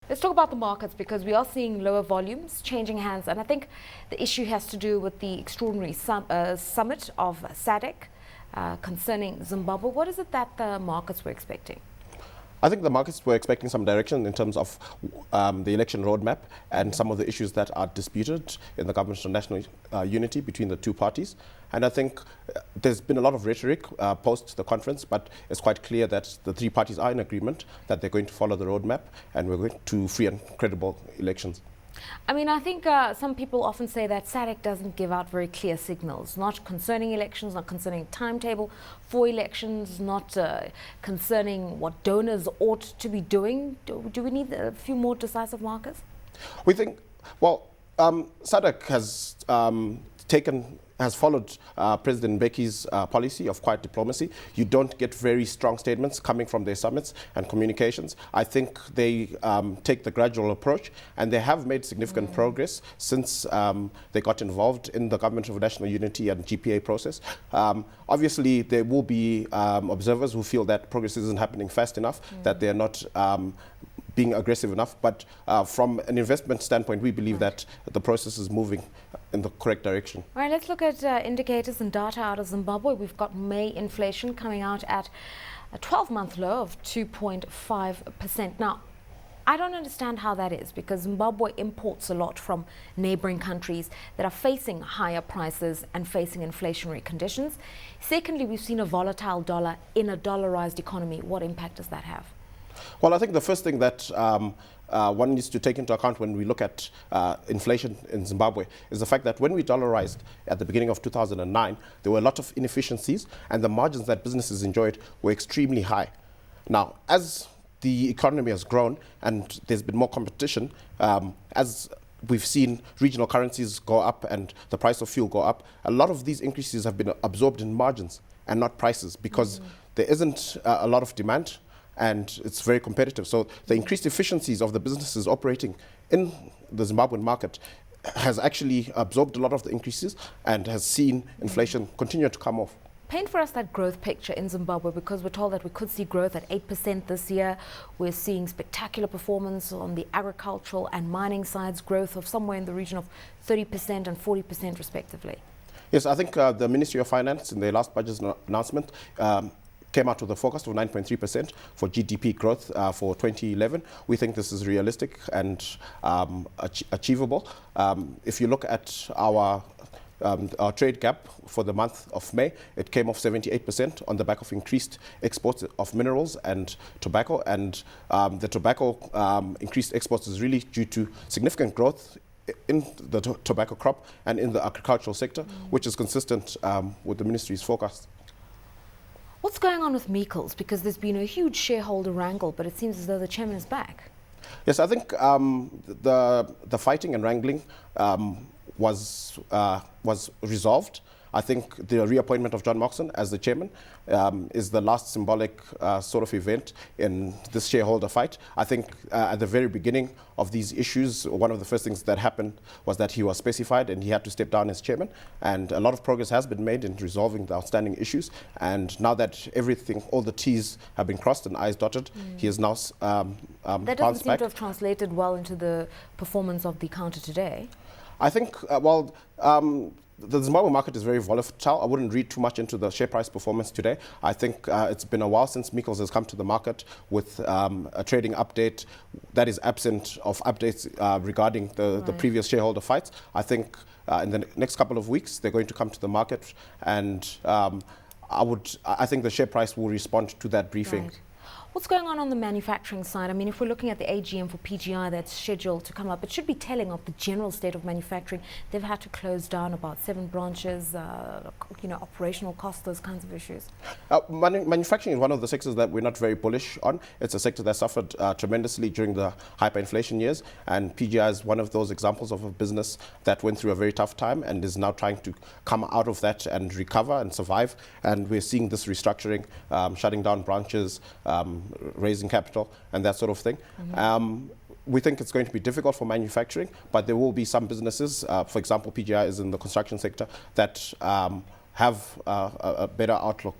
Let's talk about the markets because we are seeing lower volumes changing hands, and I think the issue has to do with the extraordinary summit of SADC concerning Zimbabwe. What is it that the markets were expecting? I think the markets were expecting some direction in terms of the election roadmap and some of the issues that are disputed in the government of national unity between the two parties. And I think there's been a lot of rhetoric post the conference, but it's quite clear that the three parties are in agreement that they're going to follow the roadmap and we're going to free and credible elections. I mean, I think some people often say that SADC doesn't give out very clear signals, not concerning elections, not concerning timetable for elections, not concerning what donors ought to be doing. Do we need a few more decisive markers? We think, well, SADC has followed President Mbeki's policy of quiet diplomacy. You don't get very strong statements coming from their summits and communications. I think they take the gradual approach, and they have made significant progress since they got involved in the Government of National Unity and GPA process. Obviously, there will be observers who feel that progress isn't happening fast enough, that they're not being aggressive enough, but from an investment standpoint, we believe that the process is moving in the correct direction. All right, let's look at indicators and data out of Zimbabwe. We've got May inflation coming out at a 12-month low of 2.5%. Now, I don't understand how that is, because Zimbabwe imports a lot from neighboring countries that are facing higher prices and facing inflationary conditions. Secondly, we've seen a volatile dollar in a dollarized economy. What impact does that have? Well, I think the first thing that one needs to take into account when we look at inflation in Zimbabwe is the fact that when we dollarized at the beginning of 2009, there were a lot of inefficiencies and the margins that businesses enjoyed were extremely high. Now, as the economy has grown and there's been more competition, as we've seen regional currencies go up and the price of fuel go up, a lot of these increases have been absorbed in margins and not prices, because there isn't a lot of demand and it's very competitive. So the increased efficiencies of the businesses operating in the Zimbabwean market has actually absorbed a lot of the increases and has seen inflation continue to come off. Paint for us that growth picture in Zimbabwe, because we're told that we could see growth at 8% this year. We're seeing spectacular performance on the agricultural and mining sides, growth of somewhere in the region of 30% and 40% respectively. Yes, I think the Ministry of Finance in their last budget announcement came out with a forecast of 9.3% for GDP growth for 2011. We think this is realistic and achievable. If you look at our trade gap for the month of May, it came off 78% on the back of increased exports of minerals and tobacco. And the tobacco increased exports is really due to significant growth in the tobacco crop and in the agricultural sector, which is consistent with the ministry's forecast. What's going on with Meikles? Because there's been a huge shareholder wrangle, but it seems as though the chairman is back. Yes, I think the fighting and wrangling was resolved. I think the reappointment of John Moxon as the chairman is the last symbolic sort of event in this shareholder fight. I think at the very beginning of these issues, one of the first things that happened was that he was specified and he had to step down as chairman. And a lot of progress has been made in resolving the outstanding issues. And now that everything, all the T's have been crossed and I's dotted, he is now that doesn't seem to have translated well into the performance of the counter today. I think, the Zimbabwe market is very volatile. I wouldn't read too much into the share price performance today. I think it's been a while since Meikles has come to the market with a trading update that is absent of updates regarding the previous shareholder fights. I think in the next couple of weeks they're going to come to the market, and I think the share price will respond to that briefing. Right. What's going on the manufacturing side? I mean, if we're looking at the AGM for PGI that's scheduled to come up, it should be telling of the general state of manufacturing. They've had to close down about 7 branches, operational costs, those kinds of issues. Manufacturing is one of the sectors that we're not very bullish on. It's a sector that suffered tremendously during the hyperinflation years, and PGI is one of those examples of a business that went through a very tough time and is now trying to come out of that and recover and survive. And we're seeing this restructuring, shutting down branches, raising capital and that sort of thing. We think it's going to be difficult for manufacturing, but there will be some businesses, for example, PGI is in the construction sector, that have a better outlook.